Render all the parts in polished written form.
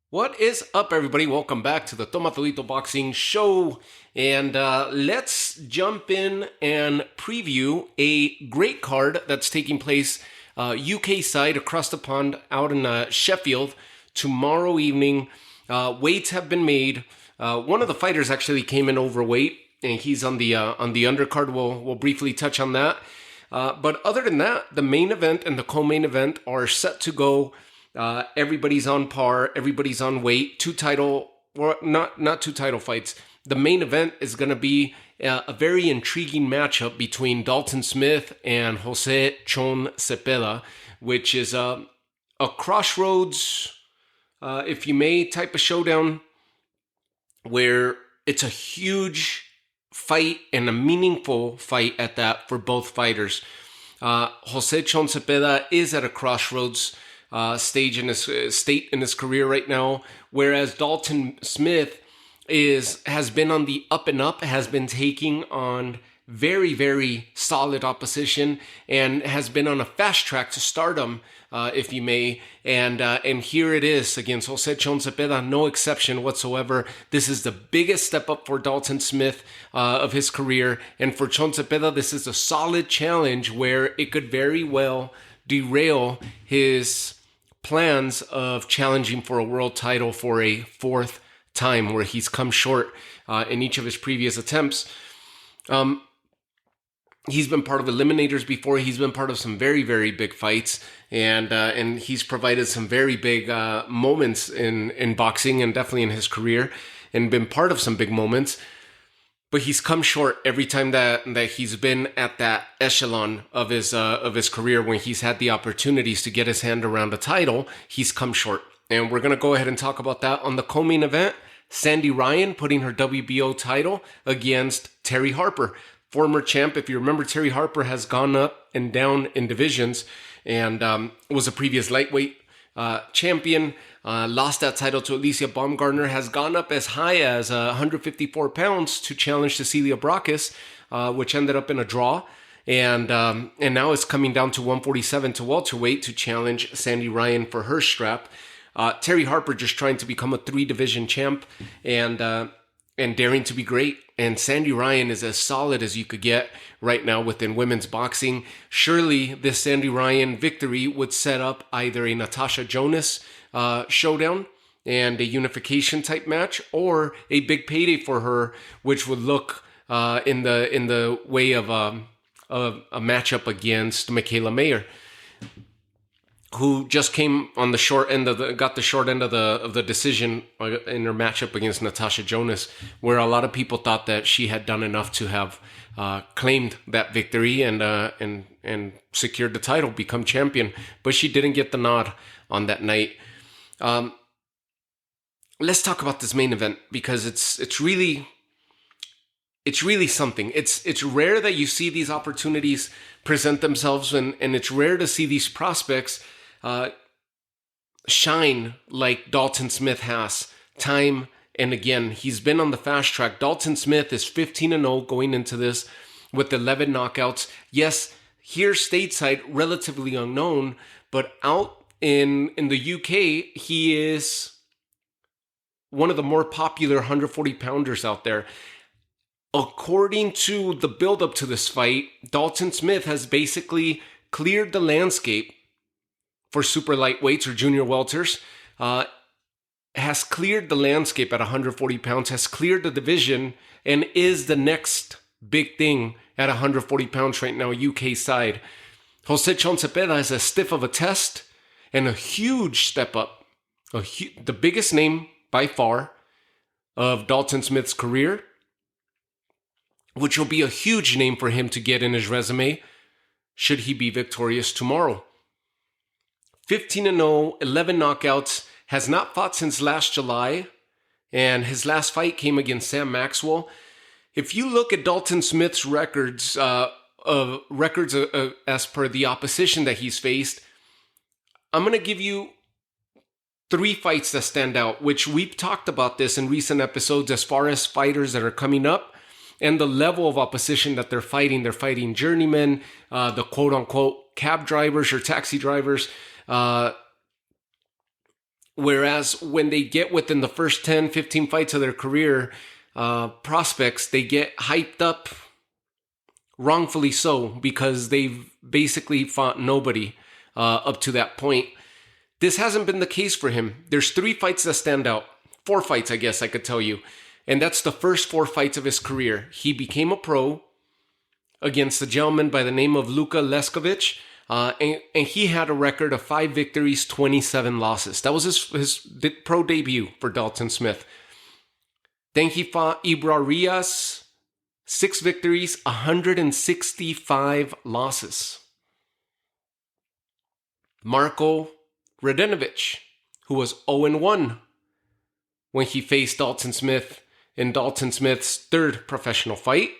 What is up, everybody? Welcome back to the Tomatolito Boxing Show. And let's jump in and preview a great card that's taking place UK side across the pond out in Sheffield tomorrow evening. Weights have been made. One of the fighters actually came in overweight, and he's on the undercard. We'll briefly touch on that. But other than that, the main event and the co-main event are set to go. Everybody's on par. Everybody's on weight. Not two title fights. The main event is going to be a very intriguing matchup between Dalton Smith and Chon Zepeda, which is a crossroads, if you may, type of showdown where it's a huge fight and a meaningful fight at that for both fighters. Chon Zepeda is at a crossroads state in his career right now, whereas Dalton Smith has been on the up and up, has been taking on very, very solid opposition, and has been on a fast track to stardom, if you may. And here it is against Chon Zepeda, no exception whatsoever. This is the biggest step up for Dalton Smith of his career, and for Chon Zepeda, this is a solid challenge where it could very well derail his plans of challenging for a world title for a fourth time, where he's come short in each of his previous attempts. He's been part of eliminators before. He's been part of some very, very big fights, and he's provided some very big moments in boxing and definitely in his career, and been part of some big moments. But he's come short every time that he's been at that echelon of his career when he's had the opportunities to get his hand around a title. He's come short, and we're gonna go ahead and talk about that on the co-main event. Sandy Ryan putting her WBO title against Terri Harper, former champ. If you remember, Terri Harper has gone up and down in divisions, and was a previous lightweight champion. Lost that title to Alicia Baumgartner, has gone up as high as 154 pounds to challenge Cecilia Bráchez, which ended up in a draw. And now it's coming down to 147 to welterweight to challenge Sandy Ryan for her strap. Terri Harper just trying to become a 3-division champ and daring to be great. And Sandy Ryan is as solid as you could get right now within women's boxing. Surely this Sandy Ryan victory would set up either a Natasha Jonas showdown and a unification type match, or a big payday for her, which would look in the way of a matchup against Michaela Mayer, who just came on the short end got the short end of the decision in her matchup against Natasha Jonas, where a lot of people thought that she had done enough to have claimed that victory and secured the title, become champion, but she didn't get the nod on that night. Let's talk about this main event, because it's really something. It's rare that you see these opportunities present themselves, and it's rare to see these prospects shine like Dalton Smith has time and again. He's been on the fast track. Dalton Smith is 15-0 going into this with 11 knockouts. Yes, here stateside, relatively unknown, but out in the UK, he is one of the more popular 140-pounders out there. According to the build-up to this fight, Dalton Smith has basically cleared the landscape for super lightweights or junior welters, has cleared the landscape at 140 pounds, has cleared the division, and is the next big thing at 140 pounds right now, UK side. Chon Zepeda is as stiff of a test and a huge step up, the biggest name by far of Dalton Smith's career, which will be a huge name for him to get in his resume should he be victorious tomorrow. 15-0, 11 knockouts, has not fought since last July, and his last fight came against Sam Maxwell. If you look at Dalton Smith's records as per the opposition that he's faced, I'm going to give you 3 fights that stand out, which we've talked about this in recent episodes as far as fighters that are coming up and the level of opposition that they're fighting. They're fighting journeymen, the quote-unquote cab drivers or taxi drivers, Whereas when they get within the first 10, 15 fights of their career, prospects, they get hyped up, wrongfully so, because they've basically fought nobody up to that point. This hasn't been the case for him. There's 3 fights that stand out. 4 fights, I guess I could tell you. And that's the first 4 fights of his career. He became a pro against a gentleman by the name of Luka Leskovic. And he had a record of 5 victories, 27 losses. That was his pro debut for Dalton Smith. Then he fought Ibra Rias, 6 victories, 165 losses. Marko Radenovic, who was 0-1 when he faced Dalton Smith in Dalton Smith's 3rd professional fight.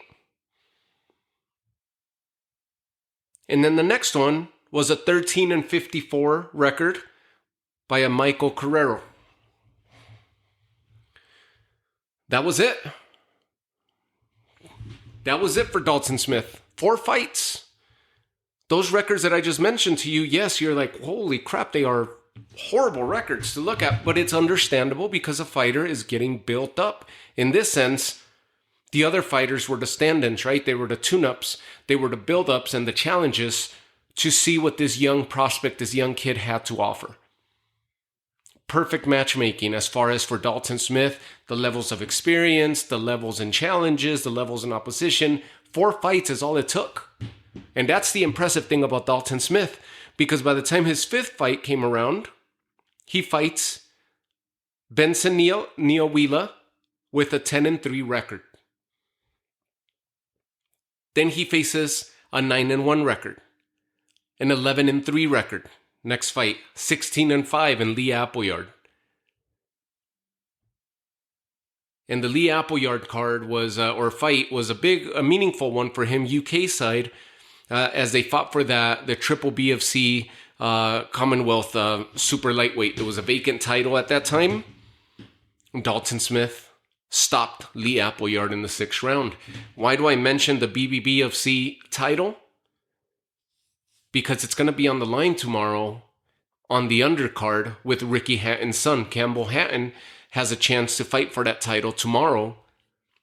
And then the next one was a 13-54 record by a Michael Carrero. That was it. That was it for Dalton Smith. 4 fights. Those records that I just mentioned to you, yes, you're like, holy crap, they are horrible records to look at. But it's understandable because a fighter is getting built up. In this sense, the other fighters were the stand-ins, right? They were the tune-ups. They were the build-ups and the challenges to see what this young prospect, this young kid had to offer. Perfect matchmaking as far as for Dalton Smith, the levels of experience, the levels in challenges, the levels in opposition. 4 fights is all it took. And that's the impressive thing about Dalton Smith, because by the time his 5th fight came around, he fights Benson Niawila with a 10-3 record. Then he faces a 9-1 record, an 11-3 record. Next fight, 16-5 in Lee Appleyard. And the Lee Appleyard card was, fight was a meaningful one for him, UK side, as they fought for the Triple BFC Commonwealth super lightweight. There was a vacant title at that time. Dalton Smith stopped Lee Appleyard in the 6th round. Why do I mention the BBBFC title? Because it's going to be on the line tomorrow on the undercard with Ricky Hatton's son. Campbell Hatton has a chance to fight for that title tomorrow.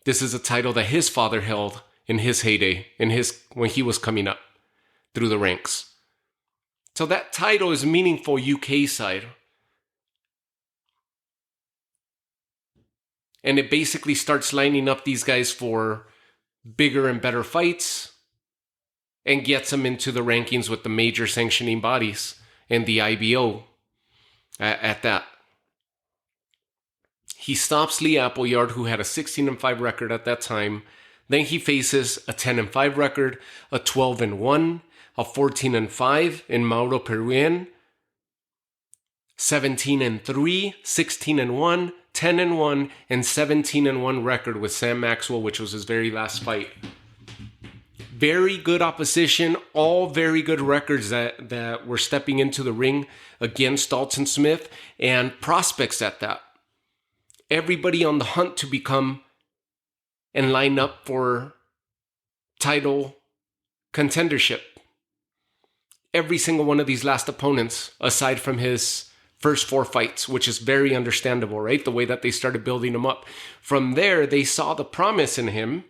This is a title that his father held in his heyday, when he was coming up through the ranks. So that title is meaningful UK side. And it basically starts lining up these guys for bigger and better fights and gets them into the rankings with the major sanctioning bodies and the IBO at that. He stops Lee Appleyard, who had a 16-5 record at that time. Then he faces a 10-5 record, a 12-1, a 14-5 in Mauro Peruin, 17-3, 16-1, 10-1, and 17-1 record with Sam Maxwell, which was his very last fight. Very good opposition, all very good records that were stepping into the ring against Dalton Smith, and prospects at that. Everybody on the hunt to become and line up for title contendership. Every single one of these last opponents, aside from his first 4 fights, which is very understandable, right? The way that they started building him up. From there, they saw the promise in him,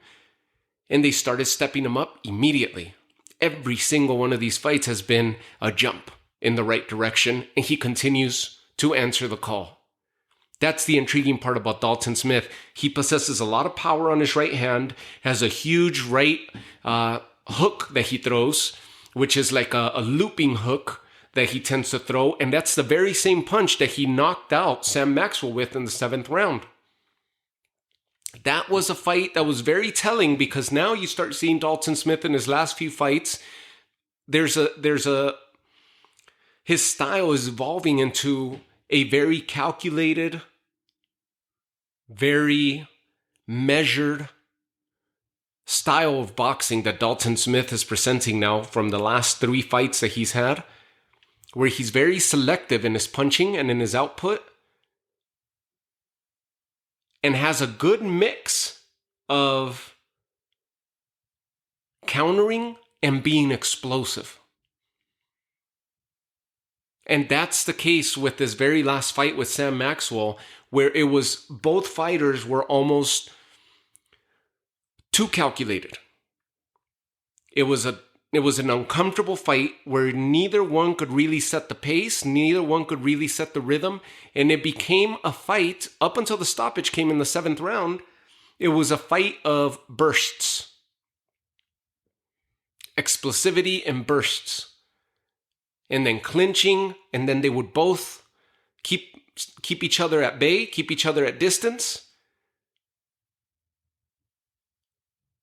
and they started stepping him up immediately. Every single one of these fights has been a jump in the right direction, and he continues to answer the call. That's the intriguing part about Dalton Smith. He possesses a lot of power on his right hand, has a huge right hook that he throws, which is like a looping hook that he tends to throw, and that's the very same punch that he knocked out Sam Maxwell with in the 7th round. That was a fight that was very telling, because now you start seeing Dalton Smith in his last few fights. His style is evolving into a very calculated, very measured style of boxing that Dalton Smith is presenting now from the last 3 fights that he's had, where he's very selective in his punching and in his output, and has a good mix of countering and being explosive. And that's the case with this very last fight with Sam Maxwell, where it was both fighters were almost too calculated. It was an uncomfortable fight where neither one could really set the pace, neither one could really set the rhythm, and it became a fight up until the stoppage came in the 7th round. It was a fight of bursts. Explosivity and bursts. And then clinching, and then they would both keep each other at bay, keep each other at distance.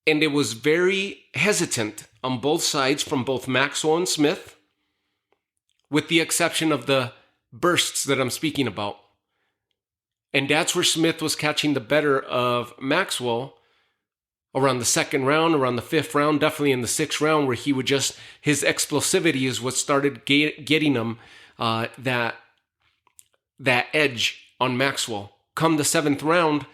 And it was very hesitant on both sides from both Maxwell and Smith, with the exception of the bursts that I'm speaking about. And that's where Smith was catching the better of Maxwell around the 2nd round, around the 5th round, definitely in the 6th round, where he would just, his explosivity is what started getting him that edge on Maxwell. Come the 7th round,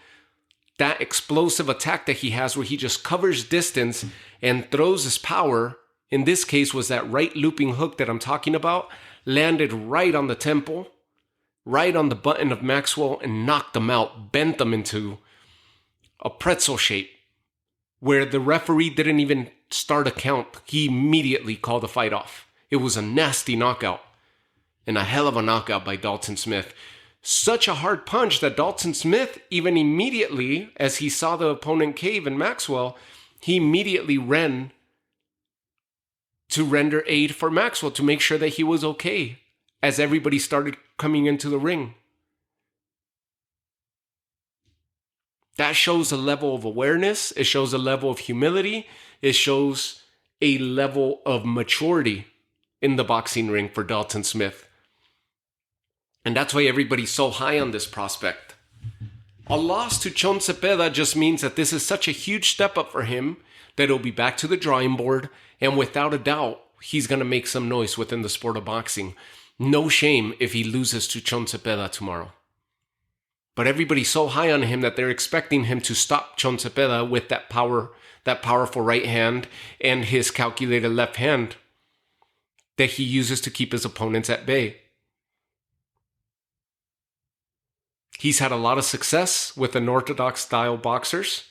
that explosive attack that he has where he just covers distance and throws his power, in this case was that right looping hook that I'm talking about, landed right on the temple, right on the button of Maxwell, and knocked him out, bent him into a pretzel shape, where the referee didn't even start a count. He immediately called the fight off. It was a nasty knockout, and a hell of a knockout by Dalton Smith. Such a hard punch that Dalton Smith, even immediately, as he saw the opponent cave in Maxwell, he immediately ran to render aid for Maxwell to make sure that he was okay as everybody started coming into the ring. That shows a level of awareness. It shows a level of humility. It shows a level of maturity in the boxing ring for Dalton Smith. And that's why everybody's so high on this prospect. A loss to Chon Zepeda just means that this is such a huge step up for him that he'll be back to the drawing board. And without a doubt, he's going to make some noise within the sport of boxing. No shame if he loses to Chon Zepeda tomorrow. But everybody's so high on him that they're expecting him to stop Chon Zepeda with that powerful right hand and his calculated left hand that he uses to keep his opponents at bay. He's had a lot of success with unorthodox style boxers,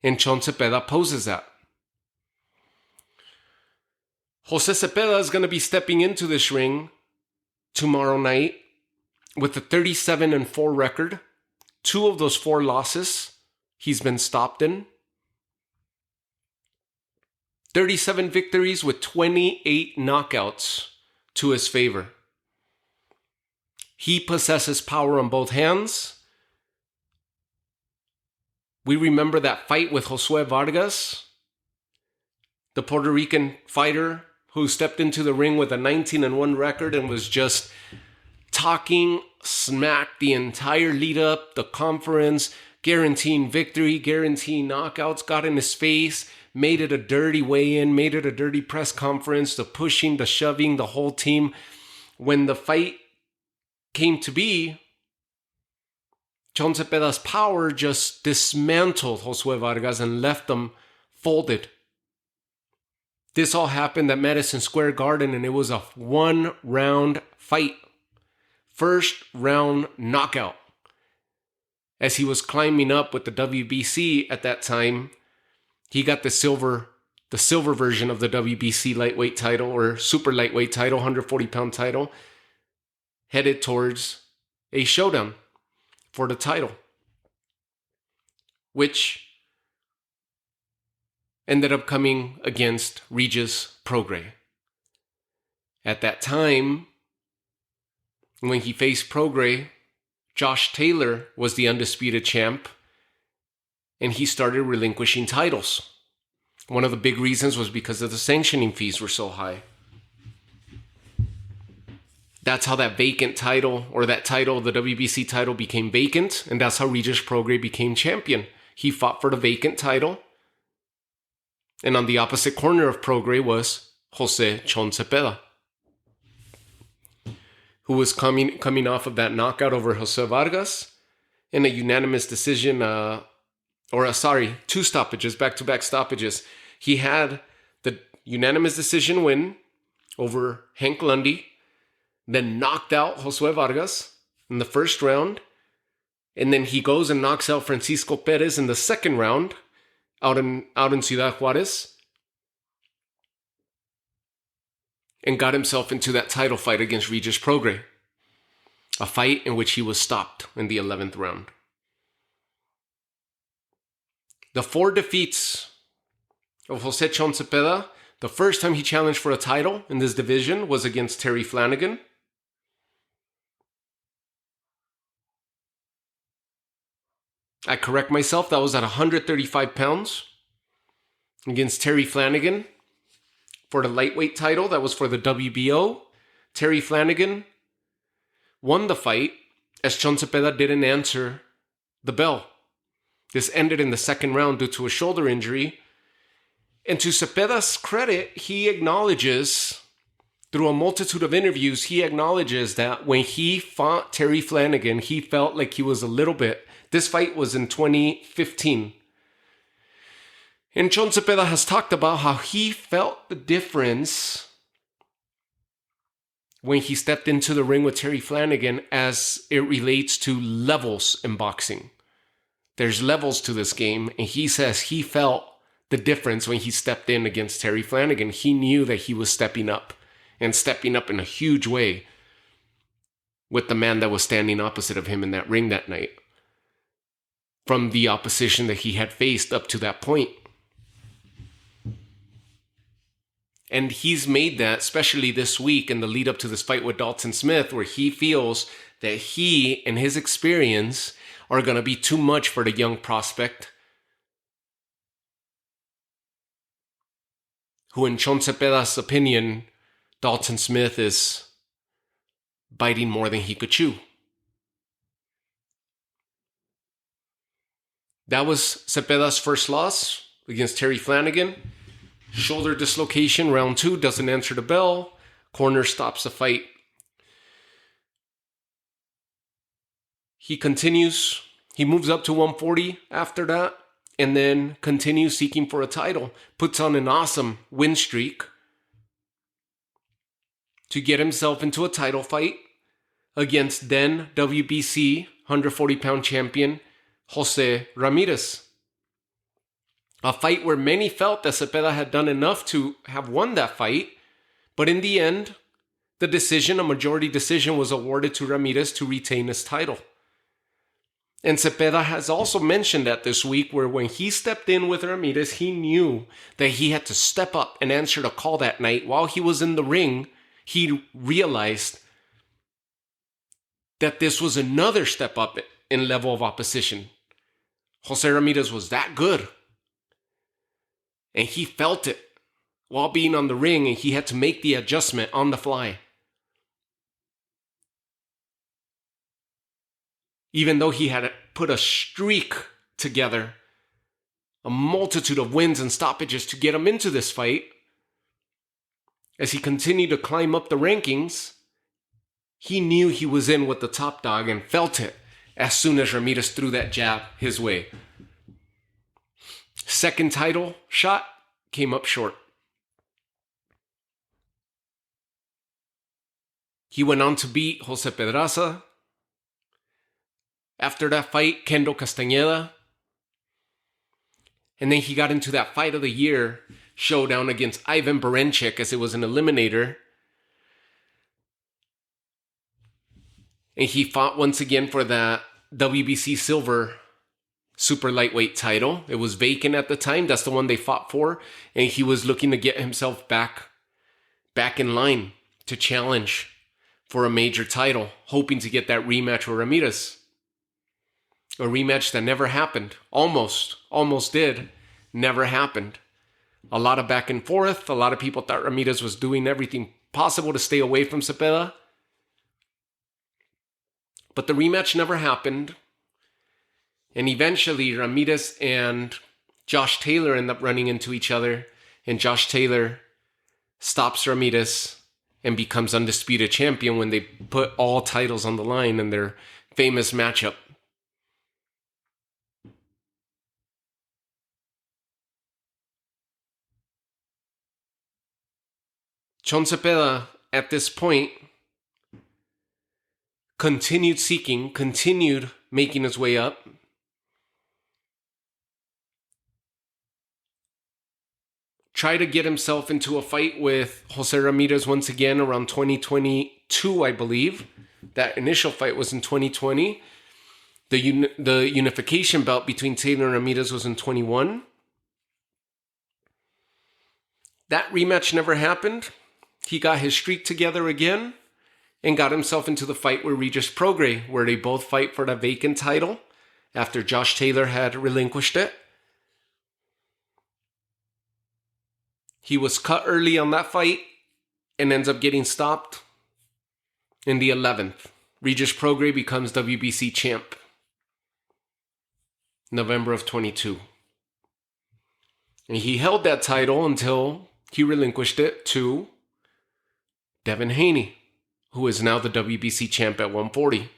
and Chon Zepeda poses that. Jose Zepeda is going to be stepping into this ring tomorrow night with a 37-4 record. 2 of those 4 losses he's been stopped in. 37 victories with 28 knockouts to his favor. He possesses power on both hands. We remember that fight with Josue Vargas, the Puerto Rican fighter who stepped into the ring with a 19-1 record and was just talking smack the entire lead up, the conference, guaranteeing victory, guaranteeing knockouts, got in his face, made it a dirty weigh-in, made it a dirty press conference, the pushing, the shoving, the whole team. When the fight came to be, Chon Zepeda's power just dismantled Josue Vargas and left them folded. This all happened at Madison Square Garden, and it was a 1-round fight. First round knockout. As he was climbing up with the WBC at that time, he got the silver version of the WBC lightweight title, or super lightweight title, 140-pound title, headed towards a showdown for the title, which ended up coming against Regis Prograis. At that time, when he faced Prograis, Josh Taylor was the undisputed champ, and he started relinquishing titles. One of the big reasons was because of the sanctioning fees were so high. That's how that vacant title, or that title, the WBC title, became vacant, and that's how Regis Prograis became champion. He fought for the vacant title, and on the opposite corner of Prograis was Jose Chon Zepeda, who was coming off of that knockout over Jose Vargas in a unanimous decision, 2 stoppages, back-to-back stoppages. He had the unanimous decision win over Hank Lundy. then knocked out Josue Vargas in the first round. And then he goes and knocks out Francisco Perez in the second round out in Ciudad Juarez. And got himself into that title fight against Regis Prograis. A fight in which he was stopped in the 11th round. The 4 defeats of Jose Chon Zepeda, the first time he challenged for a title in this division was against Terry Flanagan. I correct myself, that was at 135 pounds against Terry Flanagan for the lightweight title. That was for the WBO. Terry Flanagan won the fight as Chon Zepeda didn't answer the bell. This ended in the second round due to a shoulder injury. And to Zepeda's credit, he acknowledges, through a multitude of interviews, he acknowledges that when he fought Terry Flanagan, he felt like he was a little bit. This fight was in 2015. And Chon Zepeda has talked about how he felt the difference when he stepped into the ring with Terry Flanagan as it relates to levels in boxing. There's levels to this game, and he says he felt the difference when he stepped in against Terry Flanagan. He knew that he was stepping up, and stepping up in a huge way with the man that was standing opposite of him in that ring that night, from the opposition that he had faced up to that point. And he's made that, especially this week in the lead up to this fight with Dalton Smith, where he feels that he and his experience are going to be too much for the young prospect, who in Chon Zepeda's opinion, Dalton Smith is biting more than he could chew. That was Zepeda's first loss against Terry Flanagan. Shoulder dislocation, round 2, doesn't answer the bell. Corner stops the fight. He continues. He moves up to 140 after that, and then continues seeking for a title. Puts on an awesome win streak to get himself into a title fight against then WBC 140-pound champion Jose Ramirez. A fight where many felt that Zepeda had done enough to have won that fight, but in the end, the decision, a majority decision, was awarded to Ramirez to retain his title. And Zepeda has also mentioned that this week, where when he stepped in with Ramirez, he knew that he had to step up and answer the call that night. While he was in the ring, he realized that this was another step up in level of opposition. Jose Ramirez was that good. And he felt it while being on the ring, and he had to make the adjustment on the fly. Even though he had put a streak together, a multitude of wins and stoppages to get him into this fight, as he continued to climb up the rankings, he knew he was in with the top dog and felt it as soon as Ramirez threw that jab his way. Second title shot came up short. He went on to beat Jose Pedraza. After that fight, Kendo Castañeda. And then he got into that fight of the year showdown against Ivan Berenchik, as it was an eliminator. And he fought once again for that WBC silver super lightweight title. It was vacant at the time. That's the one they fought for. And he was looking to get himself back in line to challenge for a major title, hoping to get that rematch with Ramirez. A rematch that never happened. Almost did. Never happened. A lot of back and forth. A lot of people thought Ramirez was doing everything possible to stay away from Zepeda. But the rematch never happened. And eventually Ramirez and Josh Taylor end up running into each other. And Josh Taylor stops Ramirez and becomes undisputed champion when they put all titles on the line in their famous matchup. Chon Zepeda, at this point, continued seeking, continued making his way up. Tried to get himself into a fight with Jose Ramirez once again around 2022, I believe. That initial fight was in 2020. The unification bout between Taylor and Ramirez was in 21. That rematch never happened. He got his streak together again and got himself into the fight with Regis Prograis, where they both fight for the vacant title after Josh Taylor had relinquished it. He was cut early on that fight and ends up getting stopped in the 11th. Regis Prograis becomes WBC champ. November of 22. And he held that title until he relinquished it to Devin Haney, who is now the WBC champ at 140.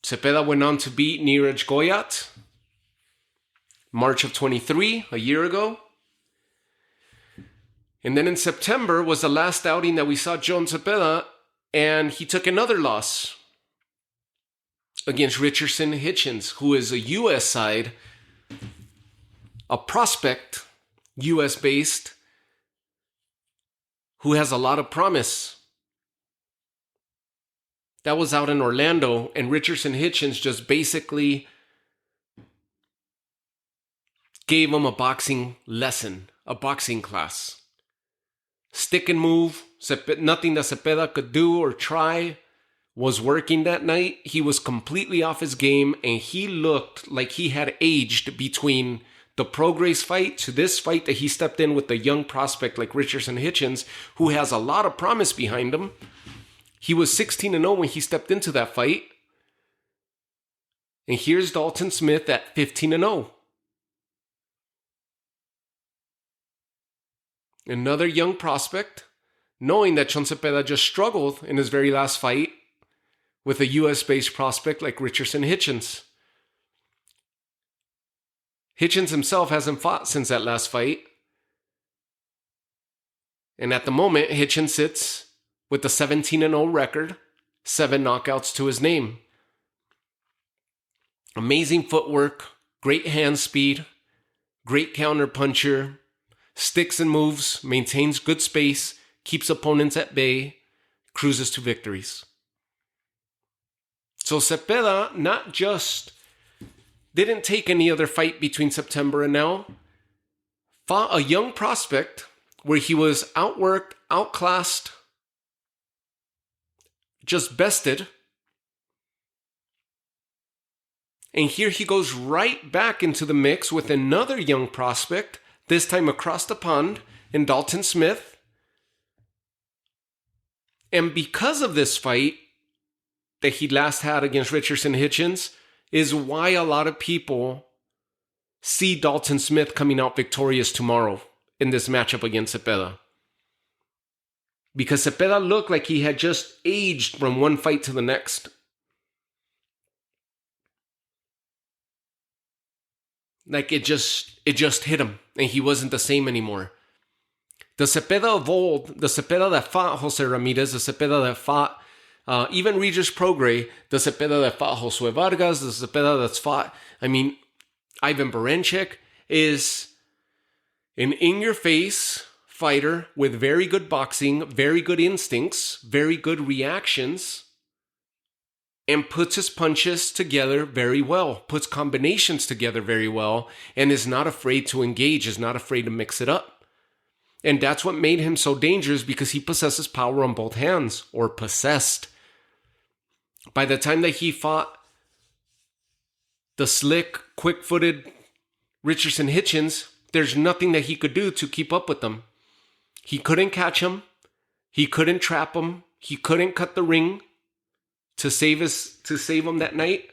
Zepeda went on to beat Neeraj Goyat March of 23, a year ago. And then in September was the last outing that we saw John Zepeda, and he took another loss against Richardson Hitchens, who is a U.S. side, a prospect, U.S.-based, who has a lot of promise. That was out in Orlando, and Richardson Hitchens just basically gave him a boxing lesson, a boxing class. Stick and move, nothing that Zepeda could do or try was working that night. He was completely off his game, and he looked like he had aged between the Prograis fight to this fight that he stepped in with a young prospect like Richardson Hitchens, who has a lot of promise behind him. He was 16-0 when he stepped into that fight. And here's Dalton Smith at 15-0. Another young prospect, knowing that Chon Zepeda just struggled in his very last fight with a U.S.-based prospect like Richardson Hitchens. Hitchens himself hasn't fought since that last fight. And at the moment, Hitchens sits with a 17-0 record, 7 knockouts to his name. Amazing footwork, great hand speed, great counter puncher, sticks and moves, maintains good space, keeps opponents at bay, cruises to victories. So Zepeda not just didn't take any other fight between September and now, fought a young prospect where he was outworked, outclassed, just bested. And here he goes right back into the mix with another young prospect, this time across the pond in Dalton Smith. And because of this fight that he last had against Richardson Hitchens is why a lot of people see Dalton Smith coming out victorious tomorrow in this matchup against Zepeda. Because Zepeda looked like he had just aged from one fight to the next. Like it just hit him and he wasn't the same anymore. The Zepeda of old, the Zepeda that fought Jose Ramirez, the Zepeda that fought even Regis Prograis, the Zepeda that fought Josue Vargas, the Zepeda that's fought, Ivan Baranchyk, is an in-your-face fighter with very good boxing, very good instincts, very good reactions, and puts his punches together very well, puts combinations together very well, and is not afraid to engage, is not afraid to mix it up. And that's what made him so dangerous, because he possesses power on both hands, or possessed. By the time that he fought the slick, quick-footed Richardson Hitchens, there's nothing that he could do to keep up with them. He couldn't catch him. He couldn't trap him. He couldn't cut the ring to save him that night.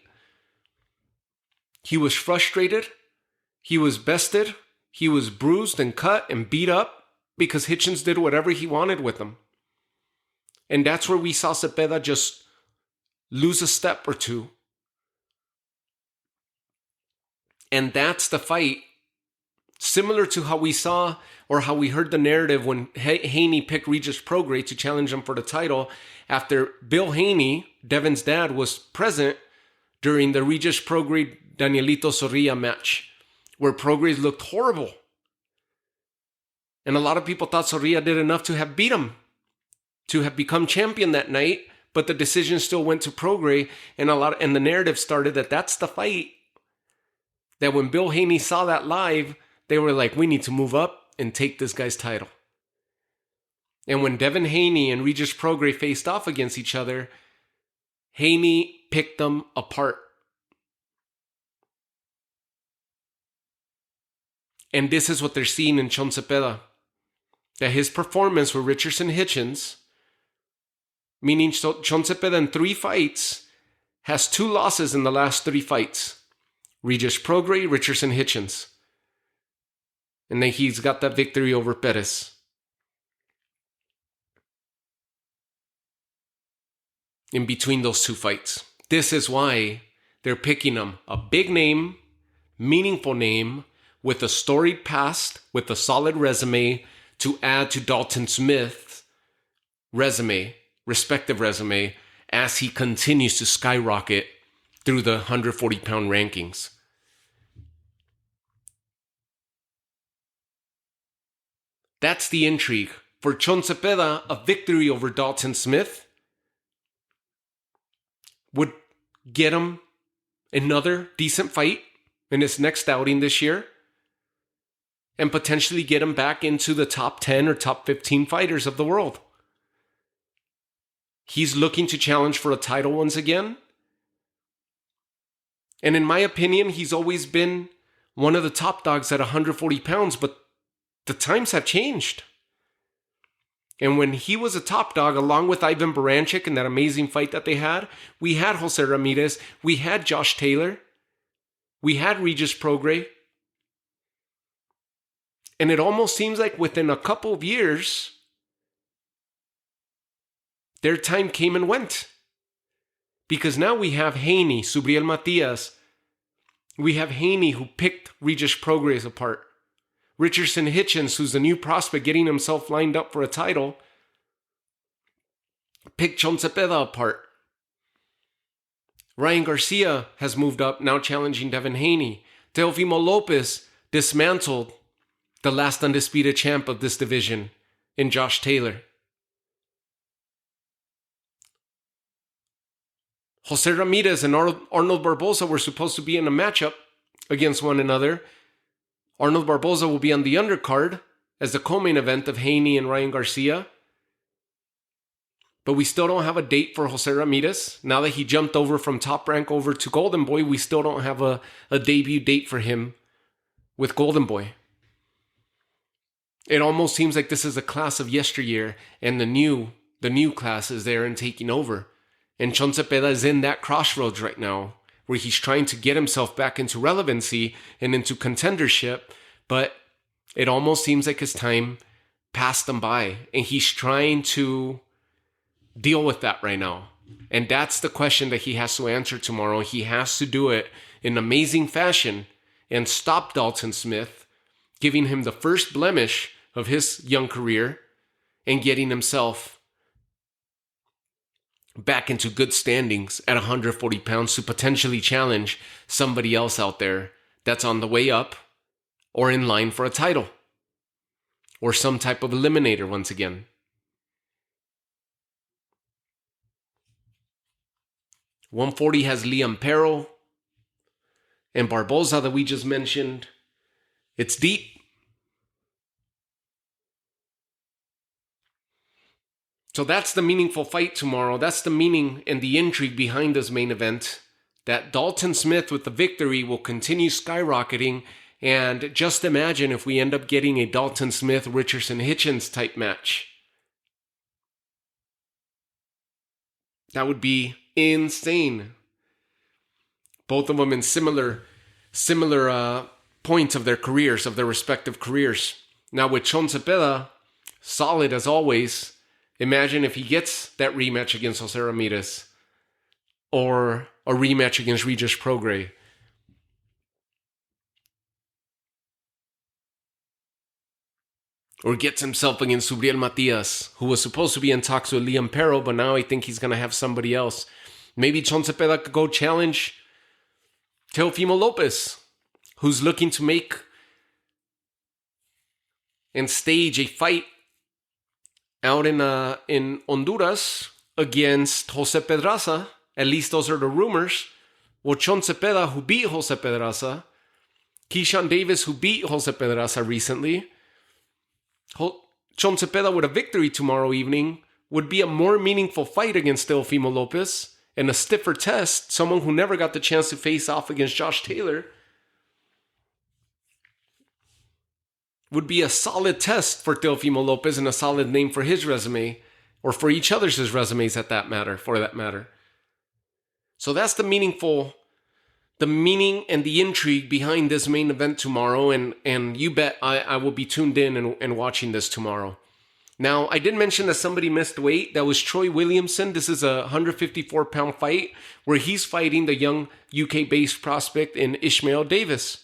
He was frustrated. He was bested. He was bruised and cut and beat up because Hitchens did whatever he wanted with him. And that's where we saw Zepeda just lose a step or two. And that's the fight Similar to how we saw or how we heard the narrative when Haney picked Regis Prograis to challenge him for the title after Bill Haney, Devin's dad, was present during the Regis Prograis Danielito Zorrilla match, where Prograis looked horrible. And a lot of people thought Zorrilla did enough to have beat him, to have become champion that night, but the decision still went to Prograis, and the narrative started that that's the fight. That when Bill Haney saw that live, they were like, we need to move up and take this guy's title. And when Devin Haney and Regis Prograis faced off against each other, Haney picked them apart. And this is what they're seeing in Chon Zepeda. That his performance with Richardson Hitchens, meaning Chon Zepeda in 3 fights, has 2 losses in the last 3 fights. Regis Prograis, Richardson Hitchens. And then he's got that victory over Perez. In between those 2 fights. This is why they're picking him. A big name, meaningful name, with a storied past, with a solid resume, to add to Dalton Smith's respective resume, as he continues to skyrocket through the 140-pound rankings. That's the intrigue. For Chon Zepeda, a victory over Dalton Smith would get him another decent fight in his next outing this year, and potentially get him back into the top 10 or top 15 fighters of the world. He's looking to challenge for a title once again. And in my opinion, he's always been one of the top dogs at 140 pounds, but the times have changed. And when he was a top dog, along with Ivan Baranchyk in that amazing fight that they had, we had Jose Ramirez, we had Josh Taylor, we had Regis Prograis. And it almost seems like within a couple of years, their time came and went. Because now we have Haney, Subriel Matias. We have Haney, who picked Regis Prograis apart. Richardson Hitchens, who's the new prospect getting himself lined up for a title, picked Chon Zepeda apart. Ryan Garcia has moved up, now challenging Devin Haney. Teofimo Lopez dismantled the last undisputed champ of this division in Josh Taylor. Jose Ramirez and Arnold Barboza were supposed to be in a matchup against one another. Arnold Barboza will be on the undercard as the co-main event of Haney and Ryan Garcia. But we still don't have a date for Jose Ramirez. Now that he jumped over from Top Rank over to Golden Boy, we still don't have a debut date for him with Golden Boy. It almost seems like this is a class of yesteryear, and the new class is there and taking over. And Chon Zepeda is in that crossroads right now, where he's trying to get himself back into relevancy and into contendership, but it almost seems like his time passed him by, and he's trying to deal with that right now. And that's the question that he has to answer tomorrow. He has to do it in amazing fashion and stop Dalton Smith, giving him the first blemish of his young career and getting himself back into good standings at 140 pounds to potentially challenge somebody else out there that's on the way up or in line for a title or some type of eliminator once again. .140 has Liam Perro and Barboza that we just mentioned. It's deep. So that's the meaningful fight tomorrow. That's the meaning and the intrigue behind this main event. That Dalton Smith with the victory will continue skyrocketing. And just imagine if we end up getting a Dalton Smith, Richardson Hitchens type match. That would be insane. Both of them in similar points of their careers, of their respective careers. Now with Chon Zepeda, solid as always. Imagine if he gets that rematch against Jose Ramirez or a rematch against Regis Prograis. or gets himself against Subriel Matias, who was supposed to be in talks with Liam Perro, but now I think he's going to have somebody else. Maybe Chon Zepeda could go challenge Teofimo Lopez, who's looking to make and stage a fight out in Honduras against Jose Pedraza. At least those are the rumors. Well, Chon Zepeda, who beat Jose Pedraza, Keyshawn Davis, who beat Jose Pedraza recently, Chon Zepeda with a victory tomorrow evening would be a more meaningful fight against Teofimo Lopez and a stiffer test, someone who never got the chance to face off against Josh Taylor. Would be a solid test for Teofimo Lopez and a solid name for his resume, or for each other's resumes for that matter. So that's the meaning and the intrigue behind this main event tomorrow, and you bet I will be tuned in and watching this tomorrow. Now, I did mention that somebody missed weight. That was Troy Williamson. This is a 154-pound fight where he's fighting the young UK-based prospect in Ishmael Davis.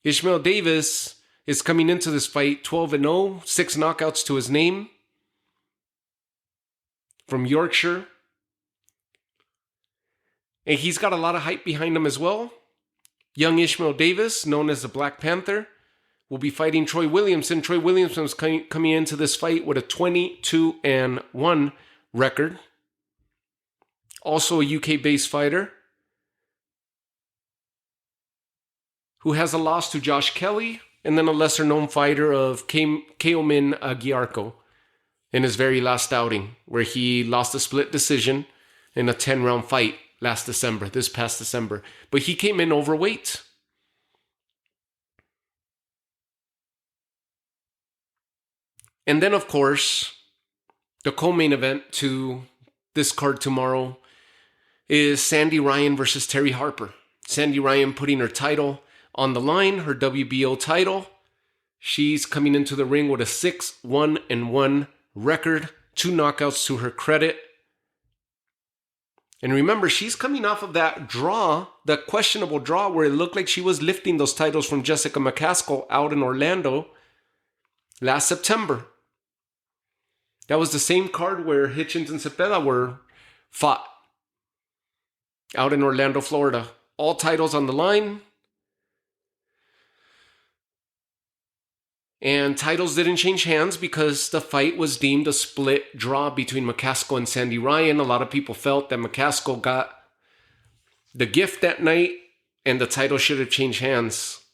Ishmael Davis is coming into this fight 12-0, 6 knockouts to his name, from Yorkshire. And he's got a lot of hype behind him as well. Young Ishmael Davis, known as the Black Panther, will be fighting Troy Williamson. Troy Williamson's coming into this fight with a 22-1 record. Also a UK-based fighter who has a loss to Josh Kelly, and then a lesser-known fighter of Keomin Aguiarco in his very last outing, where he lost a split decision in a 10-round fight this past December. But he came in overweight. And then, of course, the co-main event to this card tomorrow is Sandy Ryan versus Terri Harper. Sandy Ryan putting her title on the line, her WBO title. She's coming into the ring with a 6-1-1 record, 2 knockouts to her credit. And remember, she's coming off of that draw, that questionable draw where it looked like she was lifting those titles from Jessica McCaskill out in Orlando last September. That was the same card where Hitchens and Zepeda were fought out in Orlando, Florida. All titles on the line. And titles didn't change hands because the fight was deemed a split draw between McCaskill and Sandy Ryan. A lot of people felt that McCaskill got the gift that night and the title should have changed hands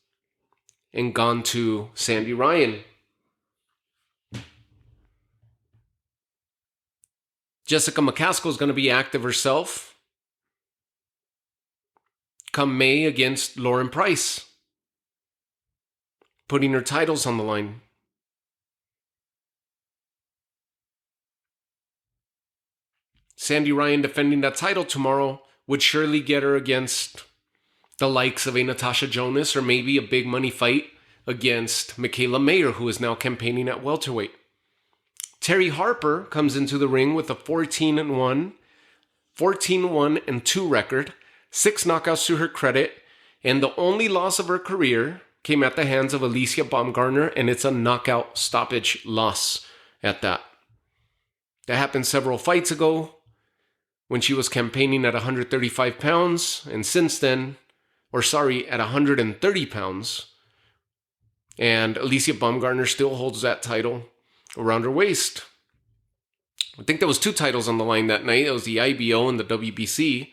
and gone to Sandy Ryan. Jessica McCaskill is going to be active herself come May against Lauren Price, putting her titles on the line. Sandy Ryan defending that title tomorrow would surely get her against the likes of a Natasha Jonas, or maybe a big money fight against Michaela Mayer, who is now campaigning at welterweight. Terri Harper comes into the ring with a 14-1 and 2 record, 6 knockouts to her credit, and the only loss of her career came at the hands of Alicia Baumgartner, and it's a knockout stoppage loss at that. That happened several fights ago when she was campaigning at 135 pounds, and since then, at 130 pounds. And Alicia Baumgartner still holds that title around her waist. I think there was 2 titles on the line that night. It was the IBO and the WBC.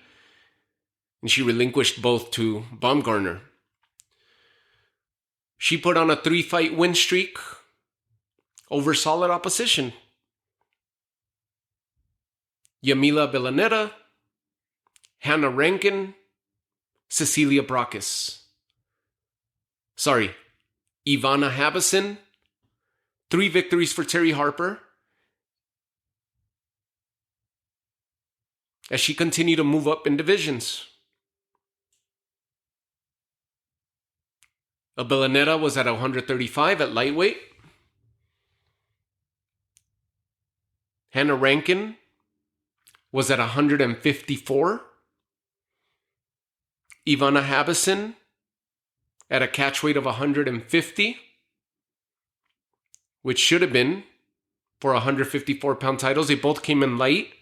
And she relinquished both to Baumgartner. She put on a 3-fight win streak over solid opposition. Yamila Villaneta, Hannah Rankin, Cecilia Brakis. Ivana Habison. 3 victories for Terri Harper as she continued to move up in divisions. Villaneta was at 135 at lightweight. Hannah Rankin was at 154. Ivana Habison at a catch weight of 150. which should have been for 154-pound titles. They both came in light.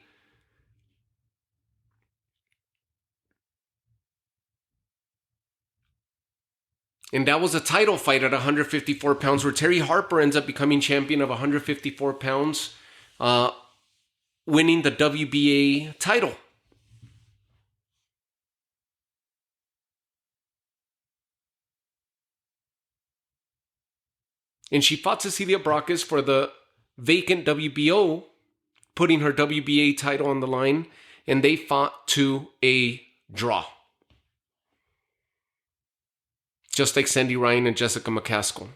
And that was a title fight at 154 pounds where Terry Harper ends up becoming champion of 154 pounds, winning the WBA title. And she fought Cecilia Brækhus for the vacant WBO, putting her WBA title on the line, and they fought to a draw. Just like Sandy Ryan and Jessica McCaskill.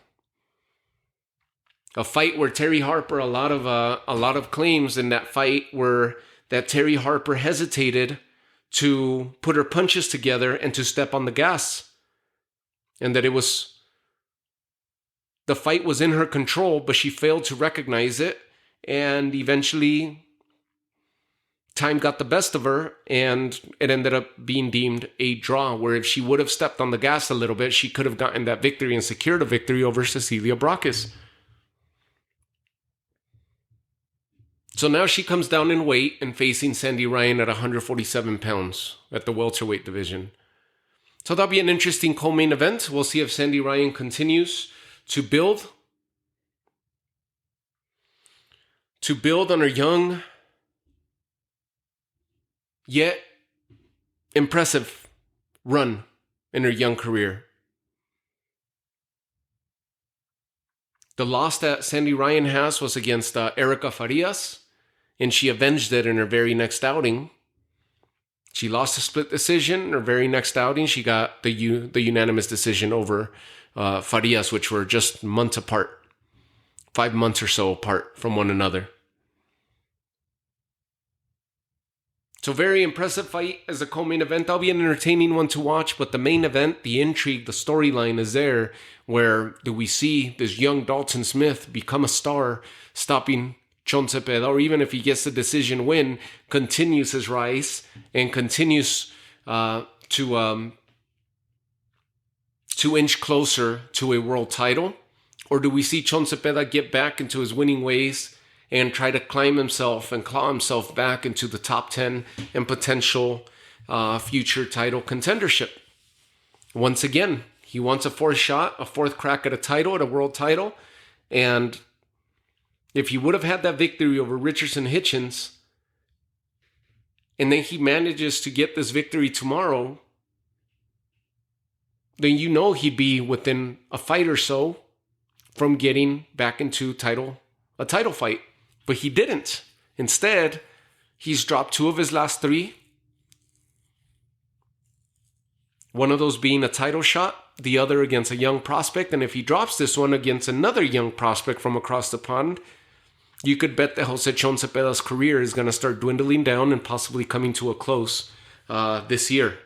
A fight where Terry Harper, a lot of claims in that fight were that Terry Harper hesitated to put her punches together and to step on the gas. And that the fight was in her control, but she failed to recognize it. And eventually, time got the best of her, and it ended up being deemed a draw, where if she would have stepped on the gas a little bit, she could have gotten that victory and secured a victory over Cecilia Brækhus. So now she comes down in weight and facing Sandy Ryan at 147 pounds at the welterweight division. So that'll be an interesting co-main event. We'll see if Sandy Ryan continues to build on her young yet impressive run in her young career. The loss that Sandy Ryan has was against Erica Farias, and she avenged it in her very next outing. She lost a split decision. In her very next outing, she got the unanimous decision over Farias, which were just months apart, 5 months or so apart from one another. So very impressive fight as a co-main event. That'll be an entertaining one to watch, but the main event, the intrigue, the storyline is there. Where do we see this young Dalton Smith become a star, stopping Chon Zepeda, or even if he gets the decision win, continues his rise and continues to inch closer to a world title? Or do we see Chon Zepeda get back into his winning ways and try to climb himself and claw himself back into the top 10 and potential future title contendership? Once again, he wants a fourth shot, a fourth crack at a title, at a world title. And if he would have had that victory over Richardson Hitchens, and then he manages to get this victory tomorrow, then you know he'd be within a fight or so from getting back into a title fight. But he didn't. Instead, he's dropped 2 of his last 3. One of those being a title shot, the other against a young prospect. And if he drops this one against another young prospect from across the pond, you could bet that Jose Chon Zepeda's career is going to start dwindling down and possibly coming to a close this year.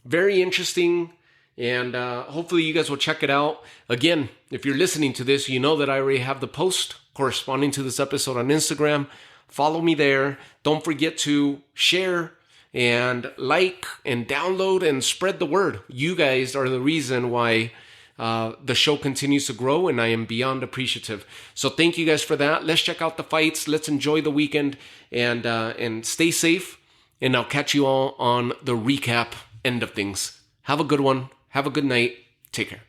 Very interesting, and hopefully you guys will check it out. Again, if you're listening to this, you know that I already have the post corresponding to this episode on Instagram. Follow me there. Don't forget to share and like and download and spread the word. You guys are the reason why the show continues to grow, and I am beyond appreciative. So thank you guys for that. Let's check out the fights. Let's enjoy the weekend, and stay safe. And I'll catch you all on the recap end of things. Have a good one. Have a good night. Take care.